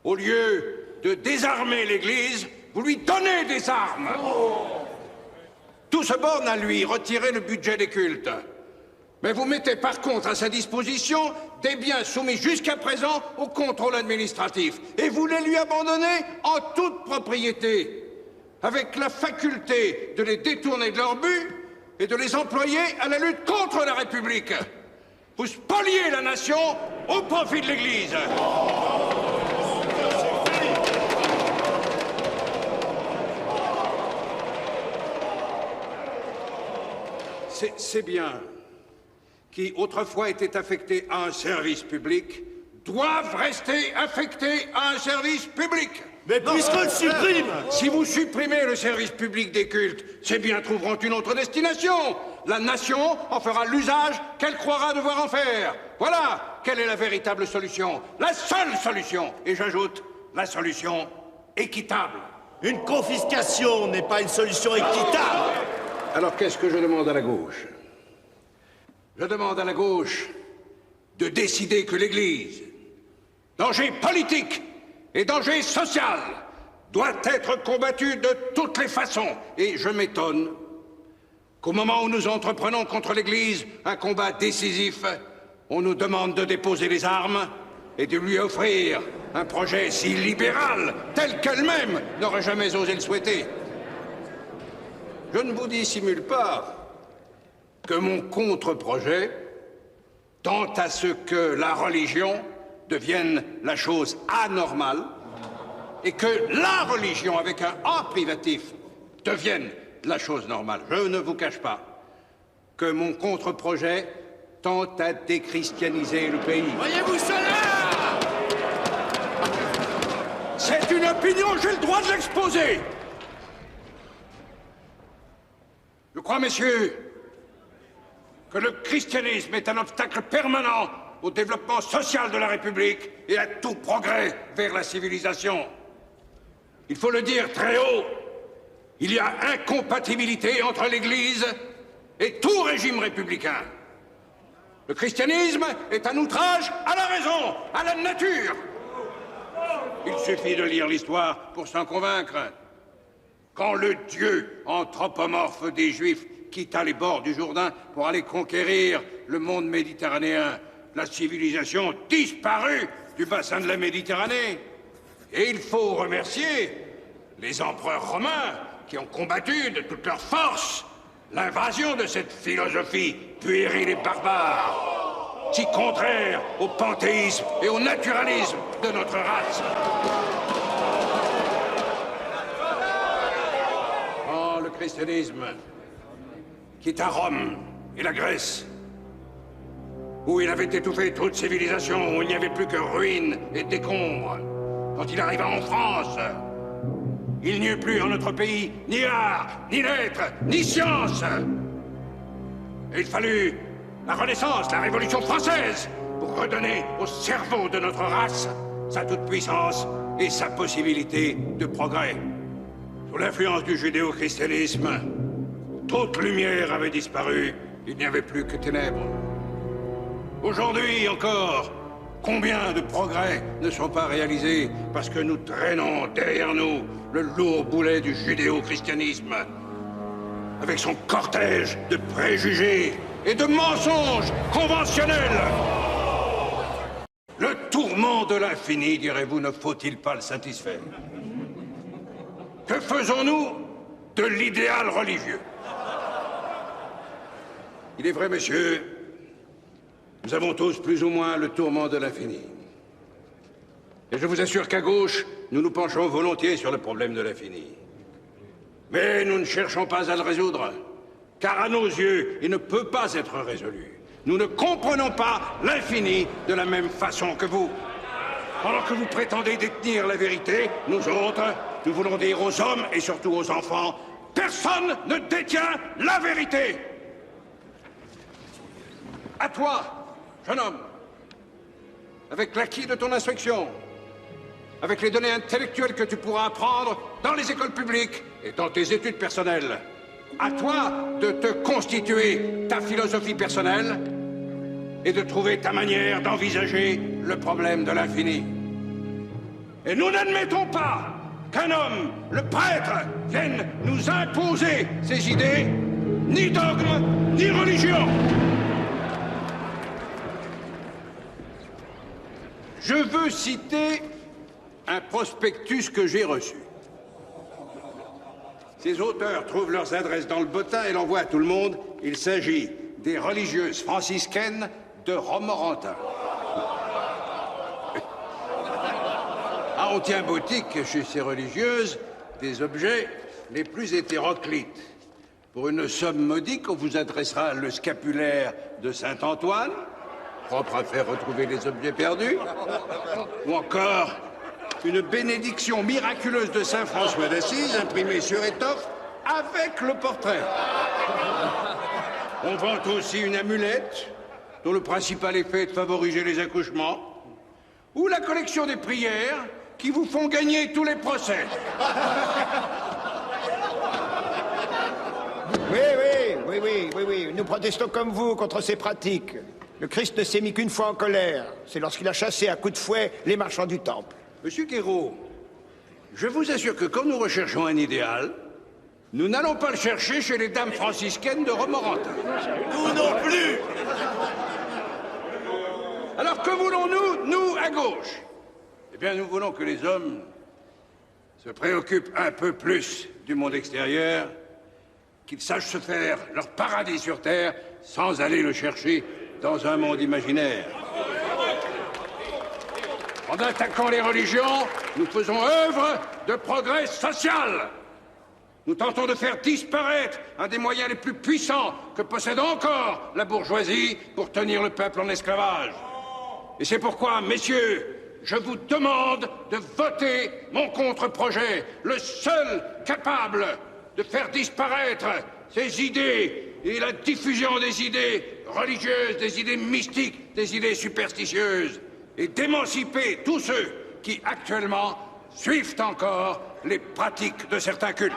Au lieu de désarmer l'Église, vous lui donnez des armes. Tout se borne à lui retirer le budget des cultes. Mais vous mettez par contre à sa disposition des biens soumis jusqu'à présent au contrôle administratif. Et vous les lui abandonnez en toute propriété, avec la faculté de les détourner de leur but et de les employer à la lutte contre la République. Vous spoliez la nation au profit de l'Église. Ces biens qui autrefois étaient affectés à un service public doivent rester affectés à un service public. Mais puisqu'on le supprime! Si vous supprimez le service public des cultes, ces biens trouveront une autre destination. La nation en fera l'usage qu'elle croira devoir en faire. Voilà quelle est la véritable solution. La seule solution. Et j'ajoute, la solution équitable. Une confiscation n'est pas une solution équitable. Alors qu'est-ce que je demande à la gauche? Je demande à la gauche de décider que l'Église, danger politique et danger social, doit être combattue de toutes les façons. Et je m'étonne qu'au moment où nous entreprenons contre l'Église un combat décisif, on nous demande de déposer les armes et de lui offrir un projet si libéral, tel qu'elle-même n'aurait jamais osé le souhaiter. Je ne vous dissimule pas que mon contre-projet tend à ce que la religion devienne la chose anormale et que la religion, avec un A privatif, devienne la chose normale. Je ne vous cache pas que mon contre-projet tend à déchristianiser le pays. Voyez-vous cela? C'est une opinion, j'ai le droit de l'exposer. Je crois, messieurs, que le christianisme est un obstacle permanent au développement social de la République et à tout progrès vers la civilisation. Il faut le dire très haut, il y a incompatibilité entre l'Église et tout régime républicain. Le christianisme est un outrage à la raison, à la nature. Il suffit de lire l'histoire pour s'en convaincre. Quand le Dieu anthropomorphe des Juifs quitta les bords du Jourdain pour aller conquérir le monde méditerranéen, la civilisation disparut du bassin de la Méditerranée. Et il faut remercier les empereurs romains qui ont combattu de toute leur force l'invasion de cette philosophie puérile et barbare, si contraire au panthéisme et au naturalisme de notre race. Oh, le christianisme quitta Rome et la Grèce, où il avait étouffé toute civilisation, où il n'y avait plus que ruines et décombres. Quand il arriva en France, il n'y eut plus en notre pays ni art, ni lettres, ni science. Et il fallut la Renaissance, la Révolution française, pour redonner au cerveau de notre race sa toute-puissance et sa possibilité de progrès. Sous l'influence du judéo-christianisme, toute lumière avait disparu, il n'y avait plus que ténèbres. Aujourd'hui encore, combien de progrès ne sont pas réalisés parce que nous traînons derrière nous le lourd boulet du judéo-christianisme, avec son cortège de préjugés et de mensonges conventionnels. Le tourment de l'infini, direz-vous, ne faut-il pas le satisfaire? Que faisons-nous de l'idéal religieux? Il est vrai, messieurs, nous avons tous plus ou moins le tourment de l'infini. Et je vous assure qu'à gauche, nous nous penchons volontiers sur le problème de l'infini. Mais nous ne cherchons pas à le résoudre, car à nos yeux, il ne peut pas être résolu. Nous ne comprenons pas l'infini de la même façon que vous. Pendant que vous prétendez détenir la vérité, nous autres, nous voulons dire aux hommes et surtout aux enfants, personne ne détient la vérité. À toi, jeune homme, avec l'acquis de ton instruction, avec les données intellectuelles que tu pourras apprendre dans les écoles publiques et dans tes études personnelles, à toi de te constituer ta philosophie personnelle et de trouver ta manière d'envisager le problème de l'infini. Et nous n'admettons pas qu'un homme, le prêtre, vienne nous imposer ses idées, ni dogme, ni religion. Je veux citer un prospectus que j'ai reçu. Ses auteurs trouvent leurs adresses dans le bottin et l'envoient à tout le monde. Il s'agit des religieuses franciscaines de Romorantin. Ah, on tient boutique chez ces religieuses des objets les plus hétéroclites. Pour une somme modique, on vous adressera le scapulaire de Saint-Antoine, propre à faire retrouver les objets perdus, ou encore une bénédiction miraculeuse de Saint François d'Assise, imprimée sur étoffe, avec le portrait. On vend aussi une amulette, dont le principal effet est de favoriser les accouchements, ou la collection des prières qui vous font gagner tous les procès. Oui, nous protestons comme vous contre ces pratiques. Le Christ ne s'est mis qu'une fois en colère. C'est lorsqu'il a chassé à coups de fouet les marchands du temple. Monsieur Guéraud, je vous assure que quand nous recherchons un idéal, nous n'allons pas le chercher chez les dames franciscaines de Romorantin. Nous non plus. Alors que voulons-nous, nous, à gauche? Eh bien, nous voulons que les hommes se préoccupent un peu plus du monde extérieur, qu'ils sachent se faire leur paradis sur Terre sans aller le chercher dans un monde imaginaire. En attaquant les religions, nous faisons œuvre de progrès social. Nous tentons de faire disparaître un des moyens les plus puissants que possède encore la bourgeoisie pour tenir le peuple en esclavage. Et c'est pourquoi, messieurs, je vous demande de voter mon contre-projet, le seul capable de faire disparaître ces idées et la diffusion des idées religieuses, des idées mystiques, des idées superstitieuses, et d'émanciper tous ceux qui, actuellement, suivent encore les pratiques de certains cultes.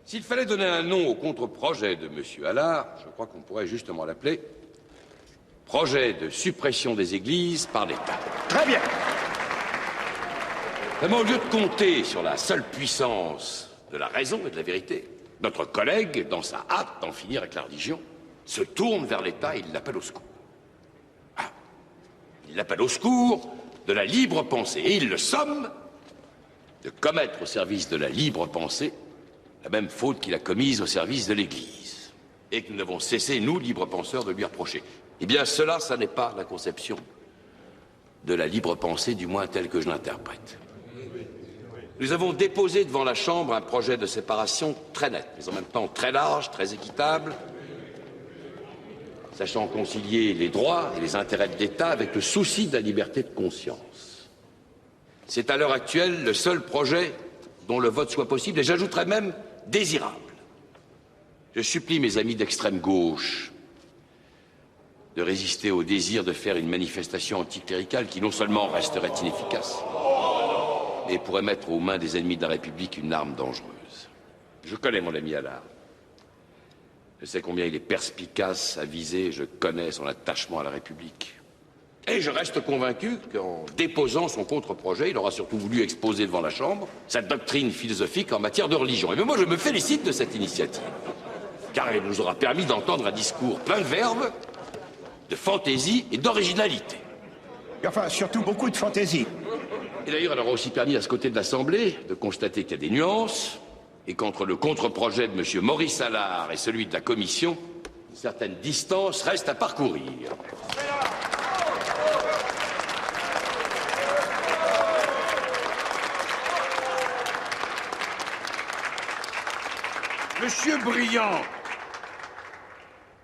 S'il fallait donner un nom au contre-projet de M. Allard, je crois qu'on pourrait justement l'appeler projet de suppression des églises par l'État. Très bien. Vraiment, au lieu de compter sur la seule puissance de la raison et de la vérité, notre collègue, dans sa hâte d'en finir avec la religion, se tourne vers l'État et il l'appelle au secours. Ah, il l'appelle au secours de la libre pensée et il le somme de commettre au service de la libre pensée la même faute qu'il a commise au service de l'Église, et que nous n'avons cessé, nous, libres penseurs, de lui reprocher. Eh bien, cela, ça n'est pas la conception de la libre pensée, du moins telle que je l'interprète. Nous avons déposé devant la Chambre un projet de séparation très net, mais en même temps très large, très équitable, sachant concilier les droits et les intérêts de l'État avec le souci de la liberté de conscience. C'est à l'heure actuelle le seul projet dont le vote soit possible, et j'ajouterais même désirable. Je supplie mes amis d'extrême gauche de résister au désir de faire une manifestation anticléricale qui non seulement resterait inefficace, mais pourrait mettre aux mains des ennemis de la République une arme dangereuse. Je connais mon ami Allard. Je sais combien il est perspicace, avisé, je connais son attachement à la République. Et je reste convaincu qu'en déposant son contre-projet, il aura surtout voulu exposer devant la Chambre sa doctrine philosophique en matière de religion. Et bien moi, je me félicite de cette initiative, car elle nous aura permis d'entendre un discours plein de verve, de fantaisie et d'originalité. Enfin, surtout beaucoup de fantaisie. Et d'ailleurs, elle aura aussi permis à ce côté de l'Assemblée de constater qu'il y a des nuances, et qu'entre le contre-projet de M. Maurice Allard et celui de la Commission, une certaine distance reste à parcourir.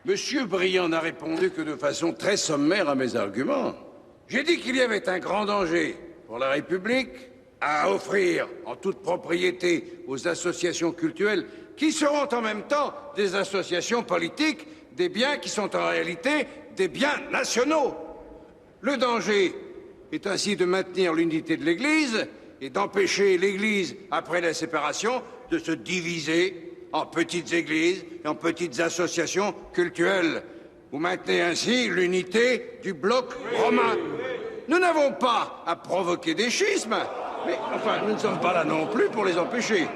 Monsieur Briand n'a répondu que de façon très sommaire à mes arguments. J'ai dit qu'il y avait un grand danger pour la République à offrir en toute propriété aux associations cultuelles, qui seront en même temps des associations politiques, des biens qui sont en réalité des biens nationaux. Le danger est ainsi de maintenir l'unité de l'Église et d'empêcher l'Église, après la séparation, de se diviser en petites églises et en petites associations cultuelles. Vous maintenez ainsi l'unité du bloc romain. Nous n'avons pas à provoquer des schismes, mais enfin, nous ne sommes pas là non plus pour les empêcher.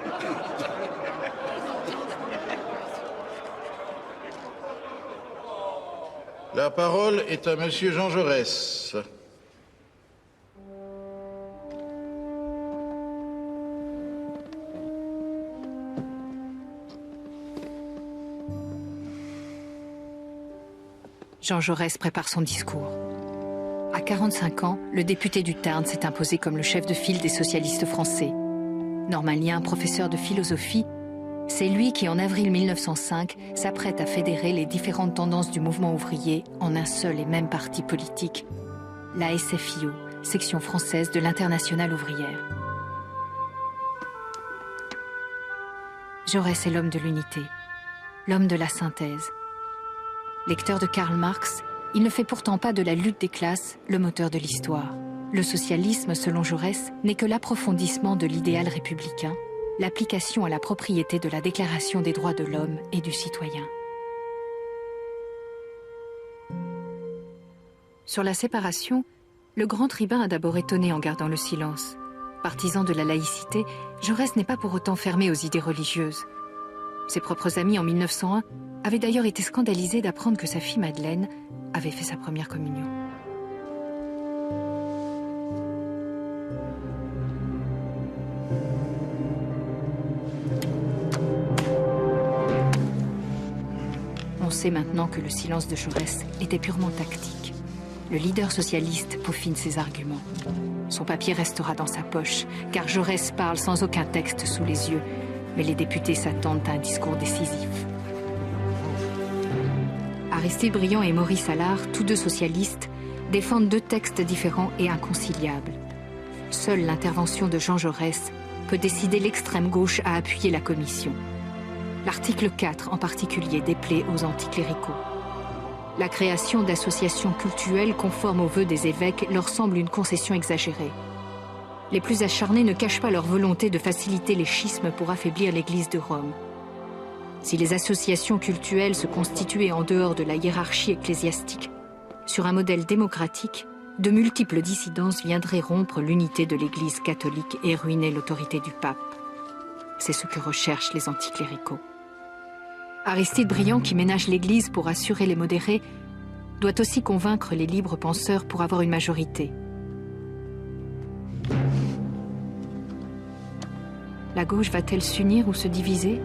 La parole est à Monsieur Jean Jaurès. Jean Jaurès prépare son discours. À 45 ans, le député du Tarn s'est imposé comme le chef de file des socialistes français. Normalien, professeur de philosophie, c'est lui qui, en avril 1905, s'apprête à fédérer les différentes tendances du mouvement ouvrier en un seul et même parti politique, la SFIO, section française de l'Internationale ouvrière. Jaurès est l'homme de l'unité, l'homme de la synthèse. Lecteur de Karl Marx, il ne fait pourtant pas de la lutte des classes le moteur de l'histoire. Le socialisme, selon Jaurès, n'est que l'approfondissement de l'idéal républicain, l'application à la propriété de la Déclaration des droits de l'homme et du citoyen. Sur la séparation, le grand tribun a d'abord étonné en gardant le silence. Partisan de la laïcité, Jaurès n'est pas pour autant fermé aux idées religieuses. Ses propres amis en 1901 avaient d'ailleurs été scandalisés d'apprendre que sa fille Madeleine avait fait sa première communion. On sait maintenant que le silence de Jaurès était purement tactique. Le leader socialiste peaufine ses arguments. Son papier restera dans sa poche, car Jaurès parle sans aucun texte sous les yeux, mais les députés s'attendent à un discours décisif. Aristide Briand et Maurice Allard, tous deux socialistes, défendent deux textes différents et inconciliables. Seule l'intervention de Jean Jaurès peut décider l'extrême gauche à appuyer la commission. L'article 4 en particulier déplaît aux anticléricaux. La création d'associations cultuelles conformes aux vœux des évêques leur semble une concession exagérée. Les plus acharnés ne cachent pas leur volonté de faciliter les schismes pour affaiblir l'Église de Rome. Si les associations cultuelles se constituaient en dehors de la hiérarchie ecclésiastique, sur un modèle démocratique, de multiples dissidences viendraient rompre l'unité de l'Église catholique et ruiner l'autorité du pape. C'est ce que recherchent les anticléricaux. Aristide Briand, qui ménage l'Église pour assurer les modérés, doit aussi convaincre les libres penseurs pour avoir une majorité. La gauche va-t-elle s'unir ou se diviser ?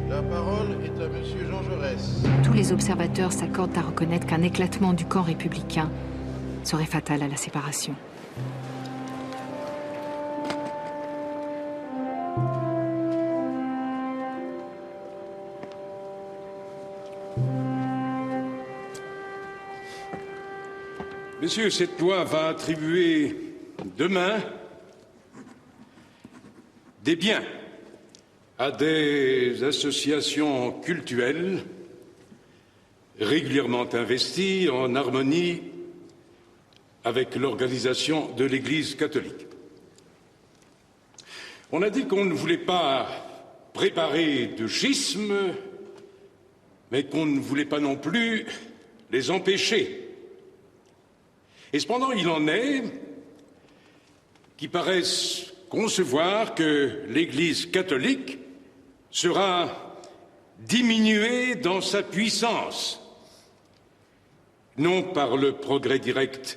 La parole est à Monsieur Jean Jaurès. Tous les observateurs s'accordent à reconnaître qu'un éclatement du camp républicain serait fatal à la séparation. Messieurs, cette loi va attribuer demain des biens à des associations cultuelles régulièrement investies en harmonie avec l'organisation de l'Église catholique. On a dit qu'on ne voulait pas préparer de schisme, mais qu'on ne voulait pas non plus les empêcher. Et cependant, il en est qui paraissent concevoir que l'Église catholique sera diminuée dans sa puissance, non par le progrès direct